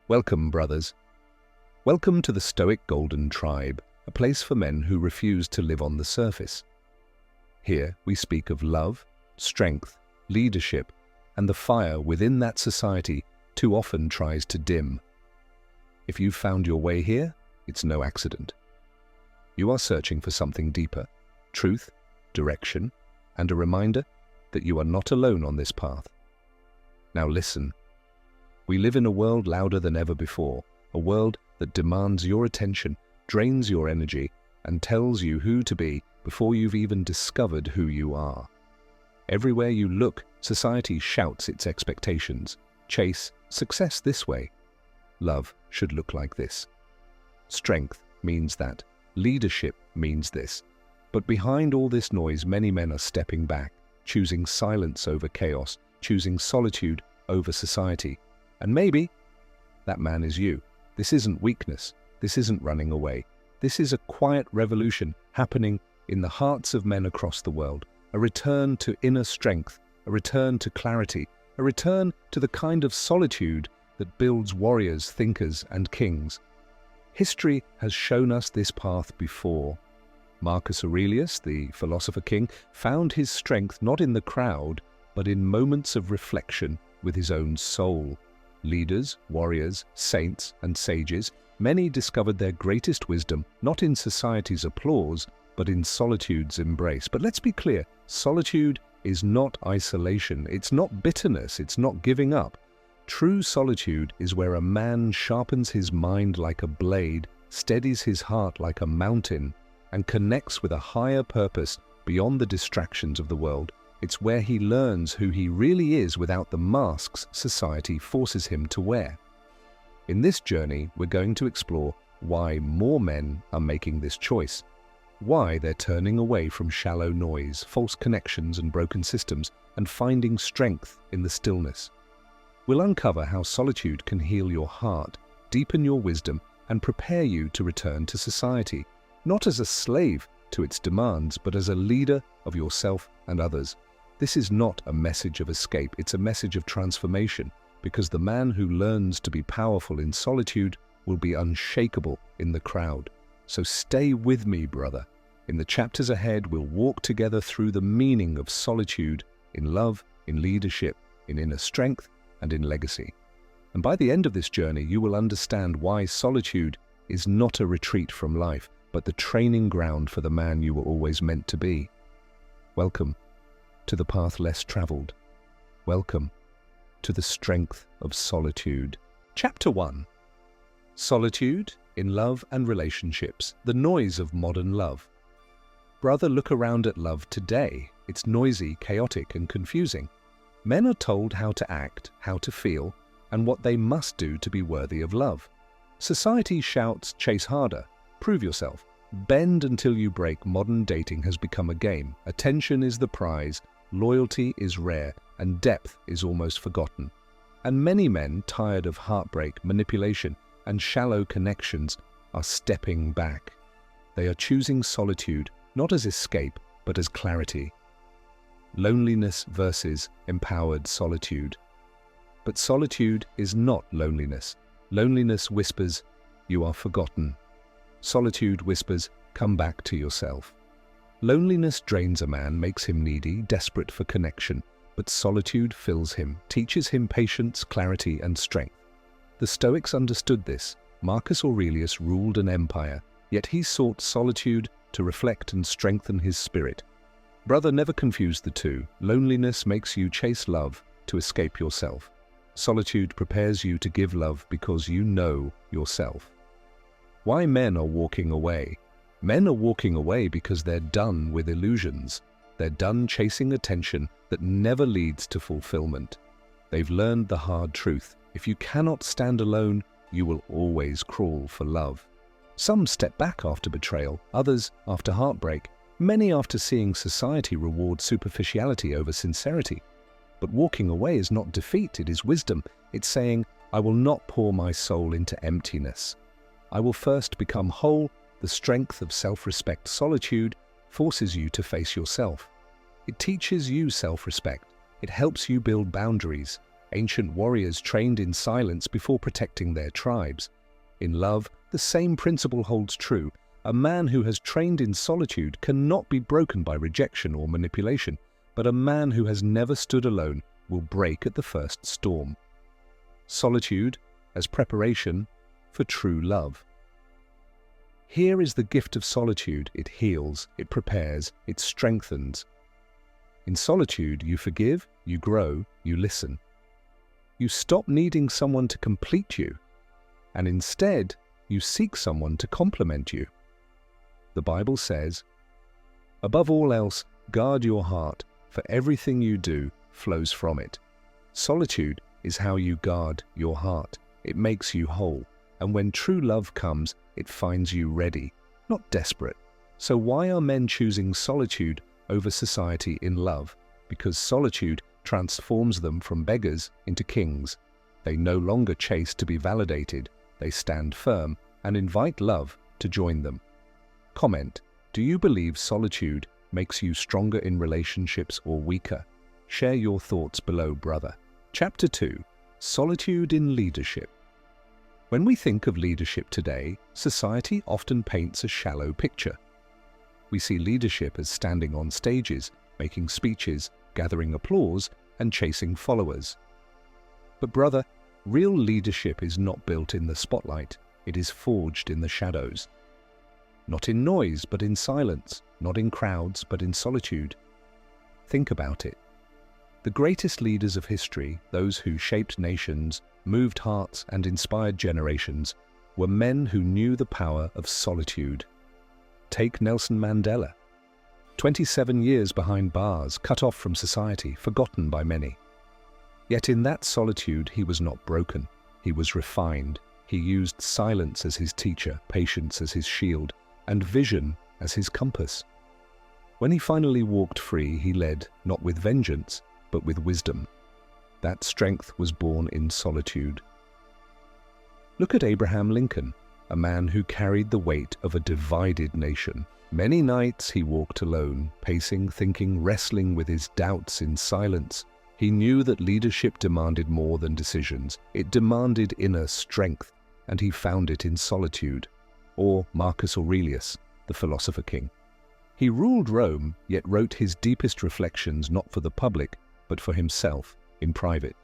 Welcome, brothers. Welcome to the Stoic Golden Tribe, a place for men who refuse to live on the surface. Here we speak of love, strength, leadership, and the fire within that society too often tries to dim. If you've found your way here, it's no accident. You are searching for something deeper, truth, direction, and a reminder that you are not alone on this path. Now listen. We live in a world louder than ever before, a world that demands your attention, drains your energy, and tells you who to be before you've even discovered who you are. Everywhere you look, society shouts its expectations. Chase success this way. Love should look like this. Strength means that. Leadership means this. But behind all this noise, many men are stepping back, choosing silence over chaos, choosing solitude over society. And maybe that man is you. This isn't weakness. This isn't running away. This is a quiet revolution happening in the hearts of men across the world. A return to inner strength, a return to clarity, a return to the kind of solitude that builds warriors, thinkers, and kings. History has shown us this path before. Marcus Aurelius, the philosopher king, found his strength not in the crowd, but in moments of reflection with his own soul. Leaders, warriors, saints, and sages, many discovered their greatest wisdom not in society's applause, but in solitude's embrace. But let's be clear, solitude is not isolation, it's not bitterness, it's not giving up. True solitude is where a man sharpens his mind like a blade, steadies his heart like a mountain, and connects with a higher purpose beyond the distractions of the world. It's where he learns who he really is without the masks society forces him to wear. In this journey, we're going to explore why more men are making this choice, why they're turning away from shallow noise, false connections, and broken systems, and finding strength in the stillness. We'll uncover how solitude can heal your heart, deepen your wisdom, and prepare you to return to society, not as a slave to its demands, but as a leader of yourself and others. This is not a message of escape, it's a message of transformation, because the man who learns to be powerful in solitude will be unshakable in the crowd. So stay with me, brother. In the chapters ahead, we'll walk together through the meaning of solitude in love, in leadership, in inner strength, and in legacy. And by the end of this journey, you will understand why solitude is not a retreat from life, but the training ground for the man you were always meant to be. Welcome to the path less traveled. Welcome to the strength of solitude. Chapter 1. Solitude in love and relationships, the noise of modern love. Brother, look around at love today. It's noisy, chaotic, and confusing. Men are told how to act, how to feel, and what they must do to be worthy of love. Society shouts, chase harder, prove yourself, bend until you break. Modern dating has become a game. Attention is the prize, loyalty is rare, and depth is almost forgotten. And many men, tired of heartbreak, manipulation, and shallow connections, are stepping back. They are choosing solitude, not as escape, but as clarity. Loneliness versus empowered solitude. But solitude is not loneliness. Loneliness whispers, you are forgotten. Solitude whispers, come back to yourself. Loneliness drains a man, makes him needy, desperate for connection, but solitude fills him, teaches him patience, clarity, and strength. The Stoics understood this. Marcus Aurelius ruled an empire, yet he sought solitude to reflect and strengthen his spirit. Brother, never confuse the two. Loneliness makes you chase love to escape yourself. Solitude prepares you to give love because you know yourself. Why men are walking away? Men are walking away because they're done with illusions. They're done chasing attention that never leads to fulfillment. They've learned the hard truth. If you cannot stand alone, you will always crawl for love. Some step back after betrayal, others after heartbreak, many after seeing society reward superficiality over sincerity. But walking away is not defeat, it is wisdom. It's saying, I will not pour my soul into emptiness. I will first become whole. The strength of self-respect. Solitude forces you to face yourself. It teaches you self-respect. It helps you build boundaries. Ancient warriors trained in silence before protecting their tribes. In love, the same principle holds true. A man who has trained in solitude cannot be broken by rejection or manipulation, but a man who has never stood alone will break at the first storm. Solitude as preparation for true love. Here is the gift of solitude. It heals, it prepares, it strengthens. In solitude, you forgive, you grow, you listen. You stop needing someone to complete you, and instead, you seek someone to complement you. The Bible says, "Above all else, guard your heart, for everything you do flows from it." Solitude is how you guard your heart. It makes you whole, and when true love comes, it finds you ready, not desperate. So why are men choosing solitude over society in love? Because solitude transforms them from beggars into kings. They no longer chase to be validated. They stand firm and invite love to join them. Comment: do you believe solitude makes you stronger in relationships or weaker? Share your thoughts below, brother. Chapter 2: Solitude in Leadership. When we think of leadership today, society often paints a shallow picture. We see leadership as standing on stages, making speeches, gathering applause, and chasing followers. But brother, real leadership is not built in the spotlight. It is forged in the shadows. Not in noise, but in silence. Not in crowds, but in solitude. Think about it. The greatest leaders of history, those who shaped nations, moved hearts, and inspired generations, were men who knew the power of solitude. Take Nelson Mandela. 27 years behind bars, cut off from society, forgotten by many. Yet in that solitude he was not broken. He was refined. He used silence as his teacher, patience as his shield, and vision as his compass. When he finally walked free, he led not with vengeance, but with wisdom. That strength was born in solitude. Look at Abraham Lincoln, a man who carried the weight of a divided nation. Many nights he walked alone, pacing, thinking, wrestling with his doubts in silence. He knew that leadership demanded more than decisions. It demanded inner strength, and he found it in solitude. Or Marcus Aurelius, the philosopher king. He ruled Rome, yet wrote his deepest reflections not for the public, but for himself, in private.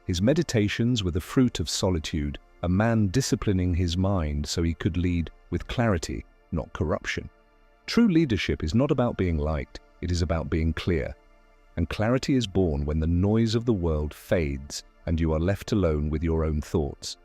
His meditations were the fruit of solitude, a man disciplining his mind so he could lead with clarity, not corruption. True leadership is not about being liked, it is about being clear. And clarity is born when the noise of the world fades and you are left alone with your own thoughts.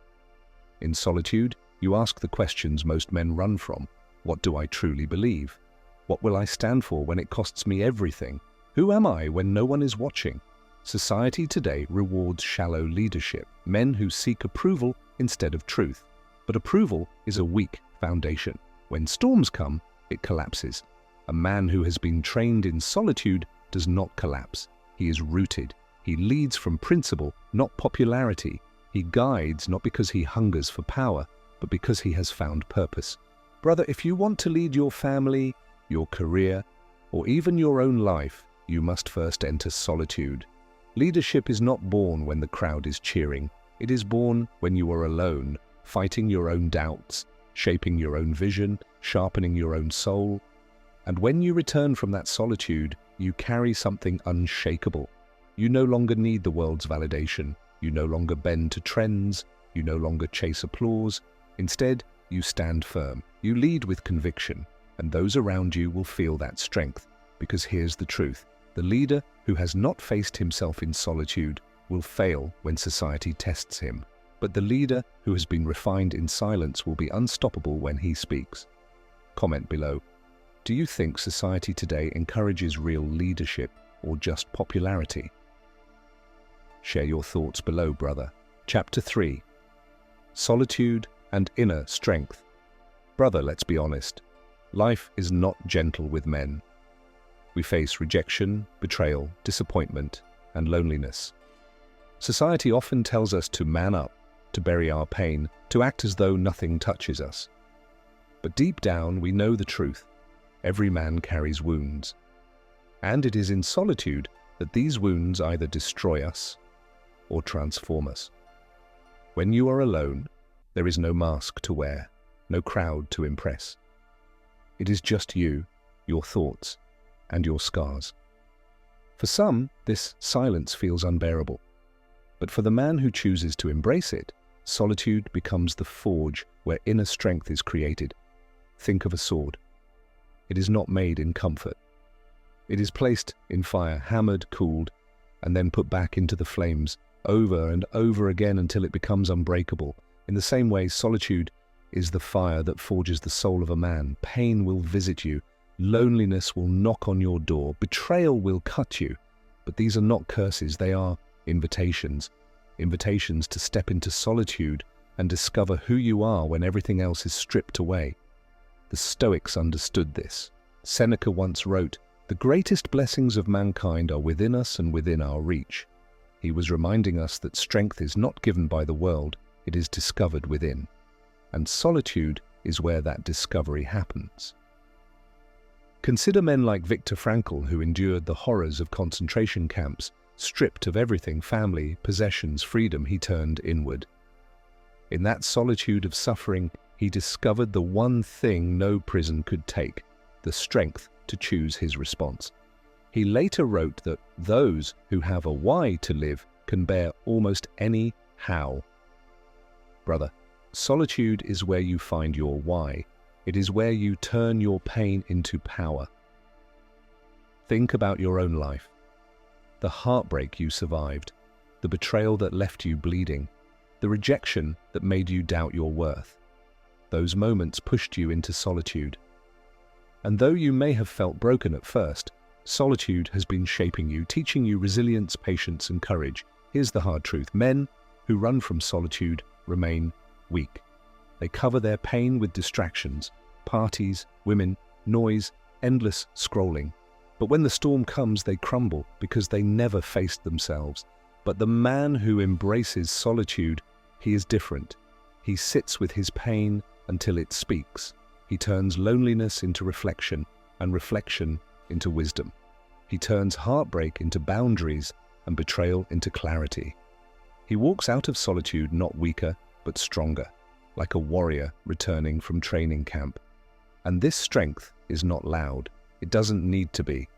In solitude, you ask the questions most men run from. What do I truly believe? What will I stand for when it costs me everything? Who am I when no one is watching? Society today rewards shallow leadership, men who seek approval instead of truth. But approval is a weak foundation. When storms come, it collapses. A man who has been trained in solitude does not collapse. He is rooted. He leads from principle, not popularity. He guides not because he hungers for power, but because he has found purpose. Brother, if you want to lead your family, your career, or even your own life, you must first enter solitude. Leadership is not born when the crowd is cheering. It is born when you are alone, fighting your own doubts, shaping your own vision, sharpening your own soul. And when you return from that solitude, you carry something unshakable. You no longer need the world's validation. You no longer bend to trends. You no longer chase applause. Instead, you stand firm. You lead with conviction, and those around you will feel that strength. Because here's the truth. The leader who has not faced himself in solitude will fail when society tests him. But the leader who has been refined in silence will be unstoppable when he speaks. Comment below. Do you think society today encourages real leadership or just popularity? Share your thoughts below, brother. Chapter 3: Solitude and Inner Strength. Brother, let's be honest. Life is not gentle with men. We face rejection, betrayal, disappointment, and loneliness. Society often tells us to man up, to bury our pain, to act as though nothing touches us. But deep down, we know the truth. Every man carries wounds. And it is in solitude that these wounds either destroy us or transform us. When you are alone, there is no mask to wear, no crowd to impress. It is just you, your thoughts, and your scars. For some, this silence feels unbearable. But for the man who chooses to embrace it, solitude becomes the forge where inner strength is created. Think of a sword. It is not made in comfort. It is placed in fire, hammered, cooled, and then put back into the flames over and over again until it becomes unbreakable. In the same way, solitude is the fire that forges the soul of a man. Pain will visit you. Loneliness will knock on your door. Betrayal will cut you. But these are not curses. They are invitations. Invitations to step into solitude and discover who you are when everything else is stripped away. The Stoics understood this. Seneca once wrote, "The greatest blessings of mankind are within us and within our reach." He was reminding us that strength is not given by the world, it is discovered within. And solitude is where that discovery happens. Consider men like Viktor Frankl, who endured the horrors of concentration camps. Stripped of everything, family, possessions, freedom, he turned inward. In that solitude of suffering, he discovered the one thing no prison could take, the strength to choose his response. He later wrote that those who have a why to live can bear almost any how. Brother, solitude is where you find your why. It is where you turn your pain into power. Think about your own life. The heartbreak you survived, the betrayal that left you bleeding, the rejection that made you doubt your worth. Those moments pushed you into solitude. And though you may have felt broken at first, solitude has been shaping you, teaching you resilience, patience, and courage. Here's the hard truth. Men who run from solitude remain weak. They cover their pain with distractions, parties, women, noise, endless scrolling. But when the storm comes, they crumble because they never faced themselves. But the man who embraces solitude, he is different. He sits with his pain until it speaks. He turns loneliness into reflection, and reflection into wisdom. He turns heartbreak into boundaries and betrayal into clarity. He walks out of solitude not weaker, but stronger, like a warrior returning from training camp. And this strength is not loud. It doesn't need to be.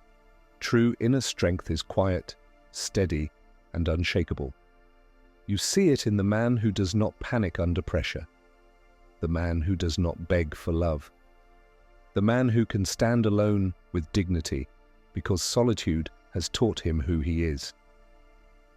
True inner strength is quiet, steady, and unshakable. You see it in the man who does not panic under pressure, the man who does not beg for love, the man who can stand alone with dignity because solitude has taught him who he is.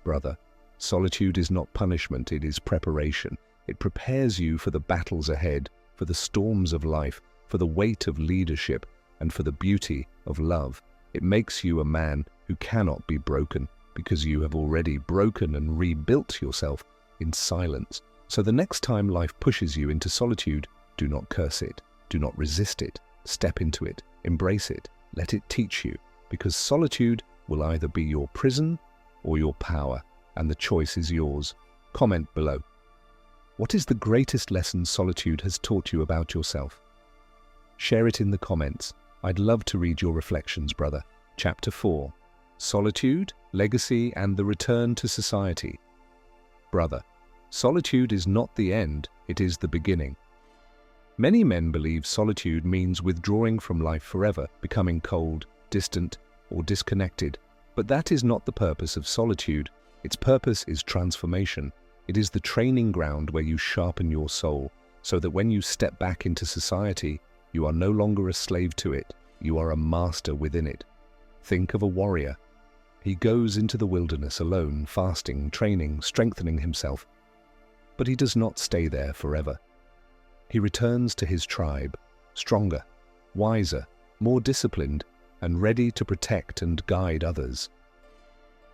Brother, solitude is not punishment, it is preparation. It prepares you for the battles ahead, for the storms of life, for the weight of leadership, and for the beauty of love. It makes you a man who cannot be broken because you have already broken and rebuilt yourself in silence. So the next time life pushes you into solitude, do not curse it, do not resist it, step into it, embrace it, let it teach you, because solitude will either be your prison or your power, and the choice is yours. Comment below. What is the greatest lesson solitude has taught you about yourself? Share it in the comments. I'd love to read your reflections, brother. Chapter 4. Solitude, Legacy, and the Return to Society. Brother, solitude is not the end, it is the beginning. Many men believe solitude means withdrawing from life forever, becoming cold, distant, or disconnected. But that is not the purpose of solitude. Its purpose is transformation. It is the training ground where you sharpen your soul, so that when you step back into society, you are no longer a slave to it, you are a master within it. Think of a warrior. He goes into the wilderness alone, fasting, training, strengthening himself. But he does not stay there forever. He returns to his tribe, stronger, wiser, more disciplined, and ready to protect and guide others.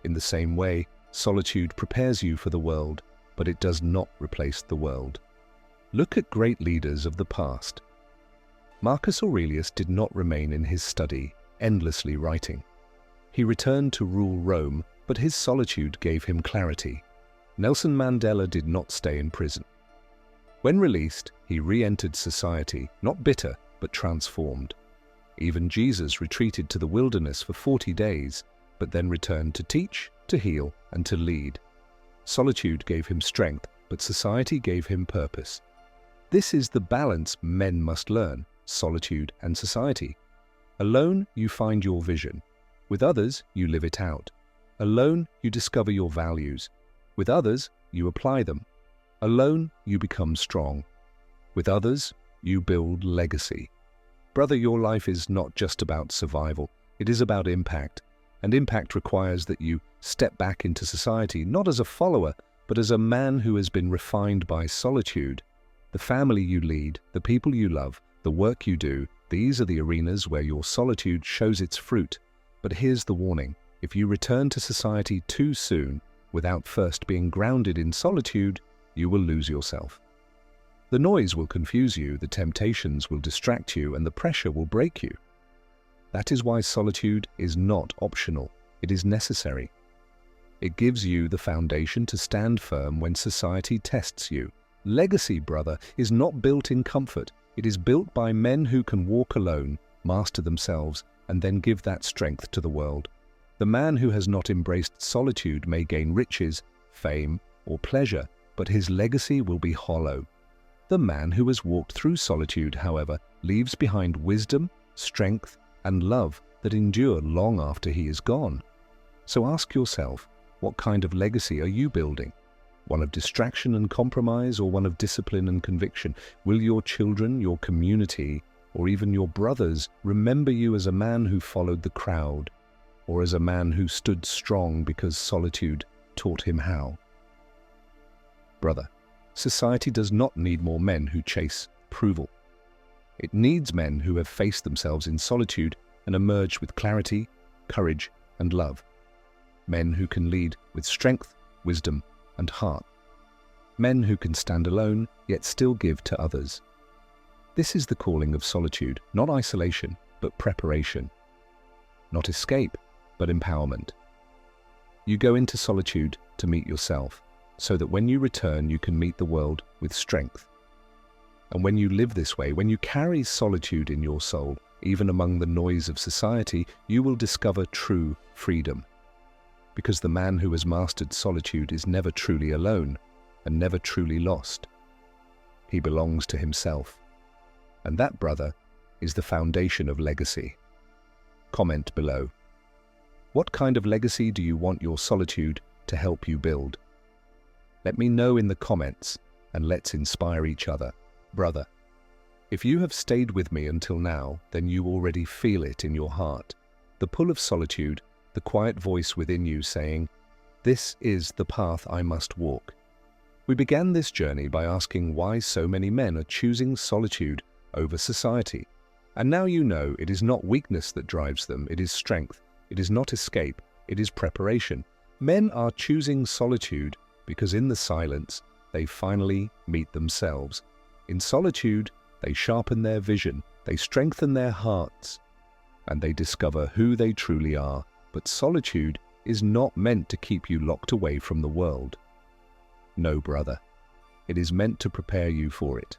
In the same way, solitude prepares you for the world, but it does not replace the world. Look at great leaders of the past. Marcus Aurelius did not remain in his study, endlessly writing. He returned to rule Rome, but his solitude gave him clarity. Nelson Mandela did not stay in prison. When released, he re-entered society, not bitter, but transformed. Even Jesus retreated to the wilderness for 40 days, but then returned to teach, to heal, and to lead. Solitude gave him strength, but society gave him purpose. This is the balance men must learn, solitude and society. Alone, you find your vision. With others, you live it out. Alone, you discover your values. With others, you apply them. Alone, you become strong. With others, you build legacy. Brother, your life is not just about survival. It is about impact. And impact requires that you step back into society, not as a follower, but as a man who has been refined by solitude. The family you lead, the people you love, the work you do, these are the arenas where your solitude shows its fruit. But here's the warning. If you return to society too soon, without first being grounded in solitude, you will lose yourself. The noise will confuse you, the temptations will distract you, and the pressure will break you. That is why solitude is not optional. It is necessary. It gives you the foundation to stand firm when society tests you. Legacy, brother, is not built in comfort. It is built by men who can walk alone, master themselves, and then give that strength to the world. The man who has not embraced solitude may gain riches, fame, or pleasure, but his legacy will be hollow. The man who has walked through solitude, however, leaves behind wisdom, strength, and love that endure long after he is gone. So ask yourself, what kind of legacy are you building? One of distraction and compromise, or one of discipline and conviction? Will your children, your community, or even your brothers remember you as a man who followed the crowd, or as a man who stood strong because solitude taught him how? Brother, society does not need more men who chase approval. It needs men who have faced themselves in solitude and emerged with clarity, courage, and love. Men who can lead with strength, wisdom, and heart. Men who can stand alone, yet still give to others. This is the calling of solitude, not isolation, but preparation. Not escape, but empowerment. You go into solitude to meet yourself, so that when you return, you can meet the world with strength. And when you live this way, when you carry solitude in your soul, even among the noise of society, you will discover true freedom. Because the man who has mastered solitude is never truly alone and never truly lost. He belongs to himself. And that, brother, is the foundation of legacy. Comment below. What kind of legacy do you want your solitude to help you build? Let me know in the comments, and let's inspire each other. Brother, if you have stayed with me until now, then you already feel it in your heart. The pull of solitude, the quiet voice within you saying, "This is the path I must walk." We began this journey by asking why so many men are choosing solitude over society. And now you know it is not weakness that drives them, it is strength. It is not escape, it is preparation. Men are choosing solitude because in the silence, they finally meet themselves. In solitude, they sharpen their vision, they strengthen their hearts, and they discover who they truly are. But solitude is not meant to keep you locked away from the world. No, brother. It is meant to prepare you for it.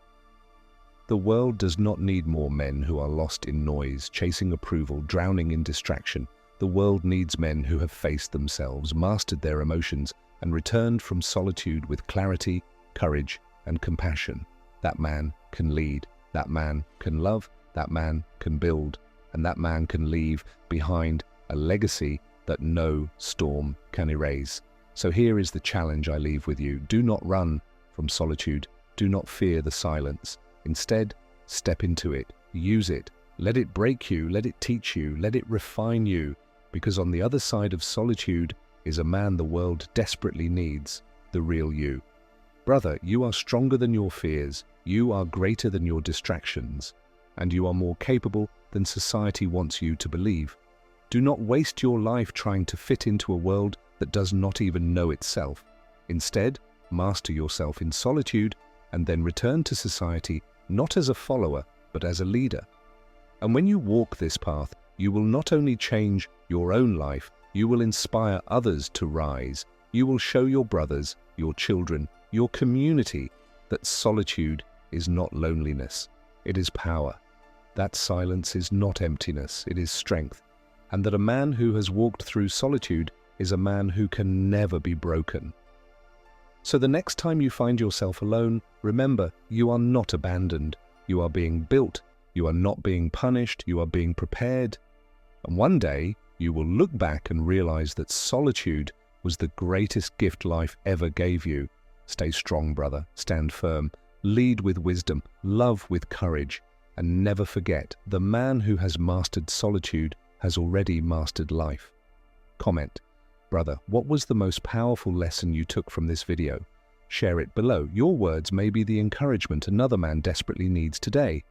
The world does not need more men who are lost in noise, chasing approval, drowning in distraction. The world needs men who have faced themselves, mastered their emotions, and returned from solitude with clarity, courage, and compassion. That man can lead, that man can love, that man can build, and that man can leave behind a legacy that no storm can erase. So here is the challenge I leave with you. Do not run from solitude. Do not fear the silence. Instead, step into it. Use it. Let it break you. Let it teach you. Let it refine you. Because on the other side of solitude is a man the world desperately needs, the real you. Brother, you are stronger than your fears. You are greater than your distractions. And you are more capable than society wants you to believe. Do not waste your life trying to fit into a world that does not even know itself. Instead, master yourself in solitude and then return to society not as a follower, but as a leader. And when you walk this path, you will not only change your own life, you will inspire others to rise. You will show your brothers, your children, your community that solitude is not loneliness, it is power. That silence is not emptiness, it is strength. And that a man who has walked through solitude is a man who can never be broken. So the next time you find yourself alone, remember, you are not abandoned. You are being built. You are not being punished. You are being prepared. And one day, you will look back and realize that solitude was the greatest gift life ever gave you. Stay strong, brother. Stand firm. Lead with wisdom. Love with courage. And never forget, the man who has mastered solitude has already mastered life. Comment. Brother, what was the most powerful lesson you took from this video? Share it below. Your words may be the encouragement another man desperately needs today.